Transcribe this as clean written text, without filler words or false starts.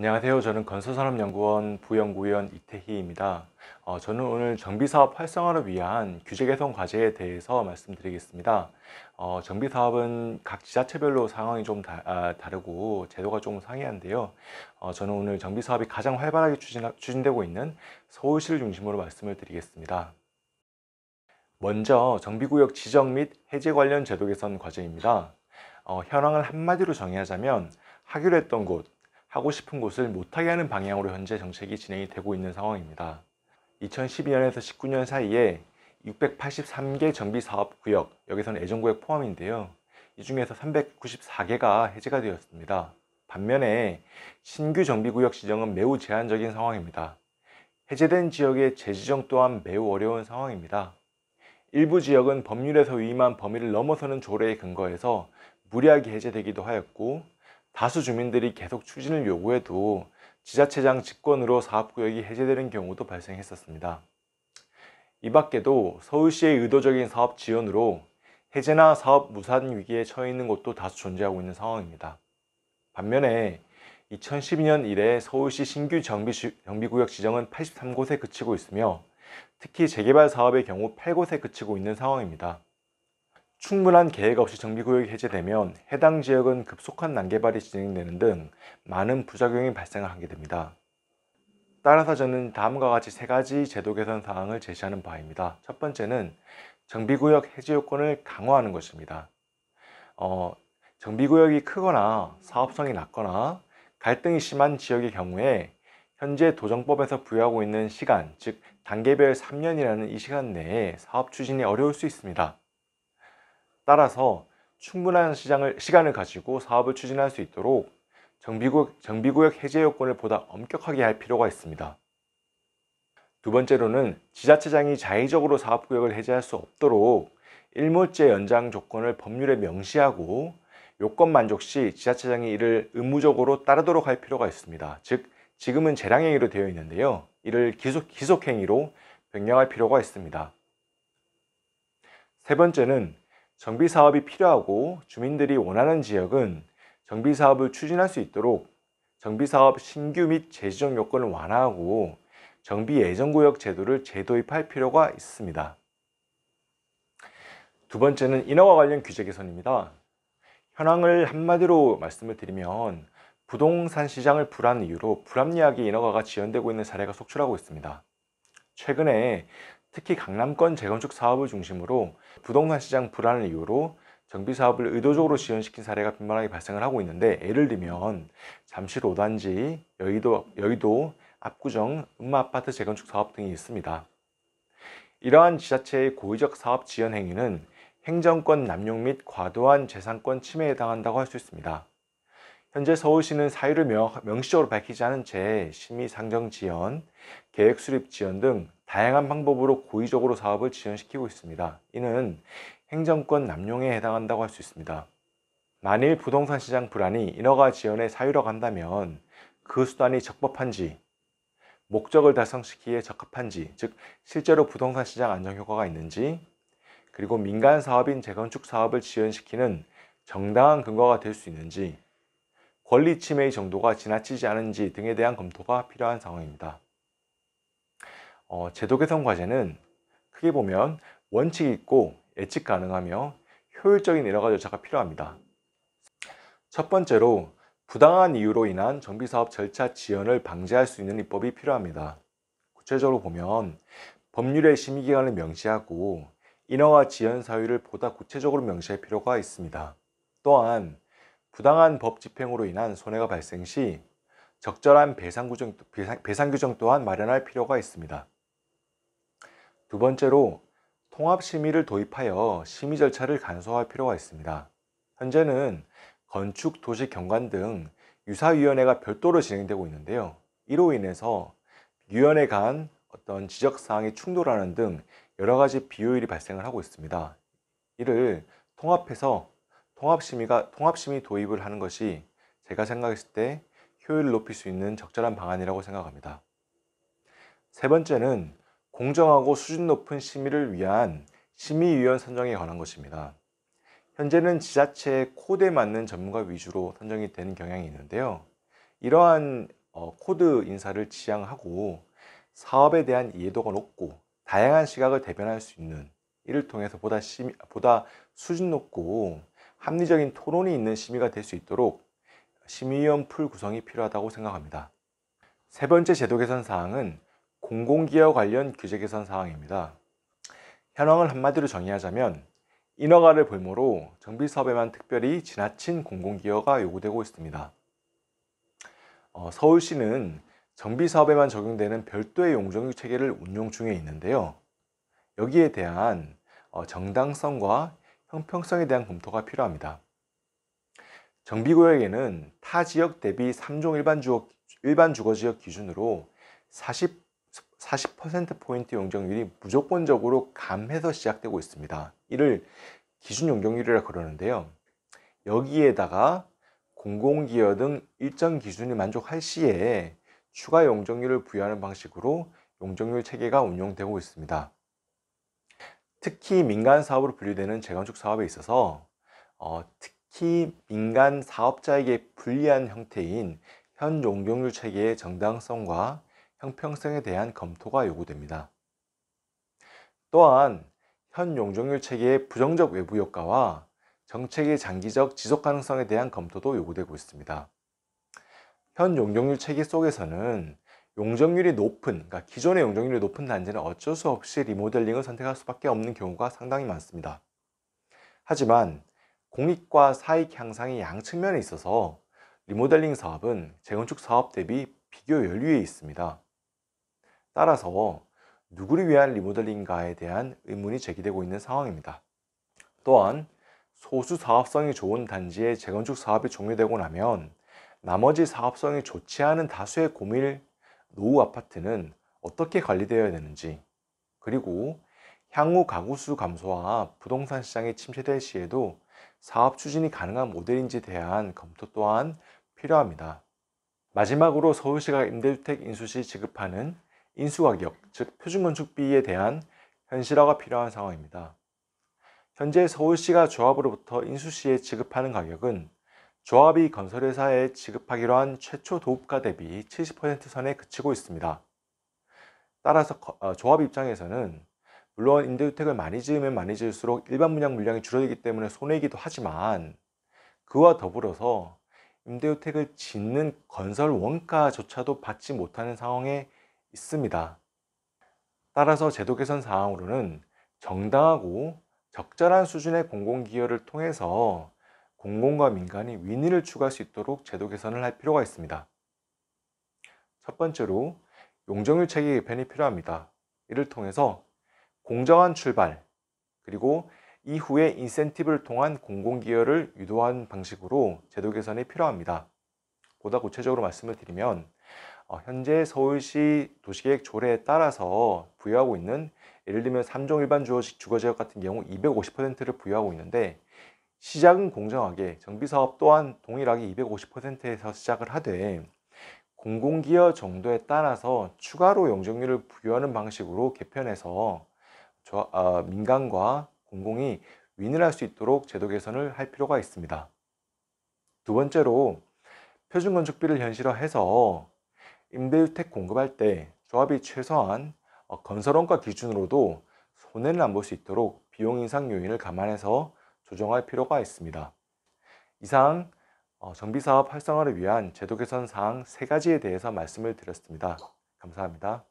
안녕하세요. 저는 건설산업연구원 부연구위원 이태희입니다. 저는 오늘 정비사업 활성화를 위한 규제 개선 과제에 대해서 말씀드리겠습니다. 정비사업은 각 지자체별로 상황이 좀 다르고 제도가 좀 상이한데요. 저는 오늘 정비사업이 가장 활발하게 추진되고 있는 서울시를 중심으로 말씀을 드리겠습니다. 먼저 정비구역 지정 및 해제 관련 제도 개선 과제입니다. 현황을 한마디로 정의하자면 하기로 했던 곳, 하고 싶은 곳을 못하게 하는 방향으로 현재 정책이 진행이 되고 있는 상황입니다. 2012년에서 19년 사이에 683개 정비사업구역, 여기서는 애정구역 포함인데요. 이 중에서 394개가 해제가 되었습니다. 반면에 신규 정비구역 지정은 매우 제한적인 상황입니다. 해제된 지역의 재지정 또한 매우 어려운 상황입니다. 일부 지역은 법률에서 위임한 범위를 넘어서는 조례에 근거해서 무리하게 해제되기도 하였고, 다수 주민들이 계속 추진을 요구해도 지자체장 직권으로 사업구역이 해제되는 경우도 발생했었습니다. 이 밖에도 서울시의 의도적인 사업 지연으로 해제나 사업 무산 위기에 처해 있는 곳도 다수 존재하고 있는 상황입니다. 반면에 2012년 이래 서울시 신규 정비구역 지정은 83곳에 그치고 있으며, 특히 재개발 사업의 경우 8곳에 그치고 있는 상황입니다. 충분한 계획 없이 정비구역이 해제되면 해당 지역은 급속한 난개발이 진행되는 등 많은 부작용이 발생하게 됩니다. 따라서 저는 다음과 같이 세 가지 제도 개선 사항을 제시하는 바입니다. 첫 번째는 정비구역 해제 요건을 강화하는 것입니다. 정비구역이 크거나 사업성이 낮거나 갈등이 심한 지역의 경우에 현재 도정법에서 부여하고 있는 시간, 즉 단계별 3년이라는 이 시간 내에 사업 추진이 어려울 수 있습니다. 따라서 충분한 시간을 가지고 사업을 추진할 수 있도록 정비구역 해제 요건을 보다 엄격하게 할 필요가 있습니다. 두 번째로는 지자체장이 자의적으로 사업구역을 해제할 수 없도록 일몰제 연장 조건을 법률에 명시하고 요건 만족 시 지자체장이 이를 의무적으로 따르도록 할 필요가 있습니다. 즉, 지금은 재량행위로 되어 있는데요. 이를 기속행위로 변경할 필요가 있습니다. 세 번째는 정비사업이 필요하고 주민들이 원하는 지역은 정비사업을 추진할 수 있도록 정비사업 신규 및 재지정 요건을 완화하고 정비예정구역 제도를 재도입할 필요가 있습니다. 두 번째는 인허가 관련 규제 개선입니다. 현황을 한마디로 말씀을 드리면 부동산 시장을 불안 이유로 불합리하게 인허가가 지연되고 있는 사례가 속출하고 있습니다. 최근에 특히 강남권 재건축 사업을 중심으로 부동산 시장 불안을 이유로 정비 사업을 의도적으로 지연시킨 사례가 빈번하게 발생을 하고 있는데, 예를 들면 잠실 5단지, 여의도 압구정 음마아파트 재건축 사업 등이 있습니다. 이러한 지자체의 고의적 사업 지연 행위는 행정권 남용 및 과도한 재산권 침해에 해당한다고 할 수 있습니다. 현재 서울시는 사유를 명시적으로 밝히지 않은 채 심의 상정 지연, 계획 수립 지연 등 다양한 방법으로 고의적으로 사업을 지연시키고 있습니다. 이는 행정권 남용에 해당한다고 할 수 있습니다. 만일 부동산 시장 불안이 인허가 지연의 사유라고 한다면 그 수단이 적법한지, 목적을 달성시키기에 적합한지, 즉 실제로 부동산 시장 안정 효과가 있는지, 그리고 민간 사업인 재건축 사업을 지연시키는 정당한 근거가 될 수 있는지, 권리 침해의 정도가 지나치지 않은지 등에 대한 검토가 필요한 상황입니다. 제도 개선 과제는 크게 보면 원칙 있고 예측 가능하며 효율적인 인허가 절차가 필요합니다. 첫 번째로 부당한 이유로 인한 정비사업 절차 지연을 방지할 수 있는 입법이 필요합니다. 구체적으로 보면 법률의 심의기간을 명시하고 인허가 지연 사유를 보다 구체적으로 명시할 필요가 있습니다. 또한 부당한 법 집행으로 인한 손해가 발생 시 적절한 배상 규정 또한 마련할 필요가 있습니다. 두 번째로 통합심의를 도입하여 심의 절차를 간소화할 필요가 있습니다. 현재는 건축, 도시, 경관 등 유사위원회가 별도로 진행되고 있는데요. 이로 인해서 위원회 간 어떤 지적사항이 충돌하는 등 여러 가지 비효율이 발생을 하고 있습니다. 이를 통합해서 통합심의 도입을 하는 것이 제가 생각했을 때 효율을 높일 수 있는 적절한 방안이라고 생각합니다. 세 번째는 공정하고 수준 높은 심의를 위한 심의위원 선정에 관한 것입니다. 현재는 지자체의 코드에 맞는 전문가 위주로 선정이 되는 경향이 있는데요. 이러한 코드 인사를 지향하고 사업에 대한 이해도가 높고 다양한 시각을 대변할 수 있는, 이를 통해서 보다 수준 높고 합리적인 토론이 있는 심의가 될 수 있도록 심의위원 풀 구성이 필요하다고 생각합니다. 세 번째 제도 개선 사항은 공공기여 관련 규제 개선 사항입니다. 현황을 한마디로 정의하자면 인허가를 볼모로 정비사업에만 특별히 지나친 공공기여가 요구되고 있습니다. 서울시는 정비사업에만 적용되는 별도의 용적률 체계를 운용 중에 있는데요. 여기에 대한 정당성과 형평성에 대한 검토가 필요합니다. 정비구역에는 타 지역 대비 3종 일반 주거지역 기준으로 40%포인트 용적률이 무조건적으로 감해서 시작되고 있습니다. 이를 기준 용적률이라 그러는데요. 여기에다가 공공기여 등 일정 기준이 만족할 시에 추가 용적률을 부여하는 방식으로 용적률 체계가 운용되고 있습니다. 특히 민간 사업으로 분류되는 재건축 사업에 있어서 특히 민간 사업자에게 불리한 형태인 현 용적률 체계의 정당성과 형평성에 대한 검토가 요구됩니다. 또한 현 용적률 체계의 부정적 외부 효과와 정책의 장기적 지속 가능성에 대한 검토도 요구되고 있습니다. 현 용적률 체계 속에서는 용적률이 높은, 그러니까 기존의 용적률이 높은 단지는 어쩔 수 없이 리모델링을 선택할 수밖에 없는 경우가 상당히 많습니다. 하지만 공익과 사익 향상이 양측면에 있어서 리모델링 사업은 재건축 사업 대비 비교 연류에 있습니다. 따라서 누구를 위한 리모델링가에 대한 의문이 제기되고 있는 상황입니다. 또한 소수 사업성이 좋은 단지의 재건축 사업이 종료되고 나면 나머지 사업성이 좋지 않은 다수의 고밀 노후 아파트는 어떻게 관리되어야 되는지, 그리고 향후 가구 수 감소와 부동산 시장이 침체될 시에도 사업 추진이 가능한 모델인지에 대한 검토 또한 필요합니다. 마지막으로 서울시가 임대주택 인수 시 지급하는 인수가격, 즉 표준건축비에 대한 현실화가 필요한 상황입니다. 현재 서울시가 조합으로부터 인수 시에 지급하는 가격은 조합이 건설회사에 지급하기로 한 최초 도급가 대비 70% 선에 그치고 있습니다. 따라서 조합 입장에서는 물론 임대주택을 많이 지으면 많이 지을수록 일반 분양 물량이 줄어들기 때문에 손해이기도 하지만 그와 더불어서 임대주택을 짓는 건설 원가조차도 받지 못하는 상황에 있습니다. 따라서 제도 개선 사항으로는 정당하고 적절한 수준의 공공기여를 통해서 공공과 민간이 윈윈을 추구할 수 있도록 제도 개선을 할 필요가 있습니다. 첫 번째로 용적률 체계 개편이 필요합니다. 이를 통해서 공정한 출발, 그리고 이후에 인센티브를 통한 공공기여를 유도한 방식으로 제도 개선이 필요합니다. 보다 구체적으로 말씀을 드리면 현재 서울시 도시계획 조례에 따라서 부여하고 있는, 예를 들면 3종 일반 주거지역 같은 경우 250%를 부여하고 있는데, 시작은 공정하게 정비사업 또한 동일하게 250%에서 시작을 하되 공공기여 정도에 따라서 추가로 용적률을 부여하는 방식으로 개편해서 민간과 공공이 윈을 할 수 있도록 제도 개선을 할 필요가 있습니다. 두 번째로 표준건축비를 현실화해서 임대주택 공급할 때 조합이 최소한 건설원가 기준으로도 손해를 안 볼 수 있도록 비용 인상 요인을 감안해서 조정할 필요가 있습니다. 이상 정비사업 활성화를 위한 제도 개선 사항 3가지에 대해서 말씀을 드렸습니다. 감사합니다.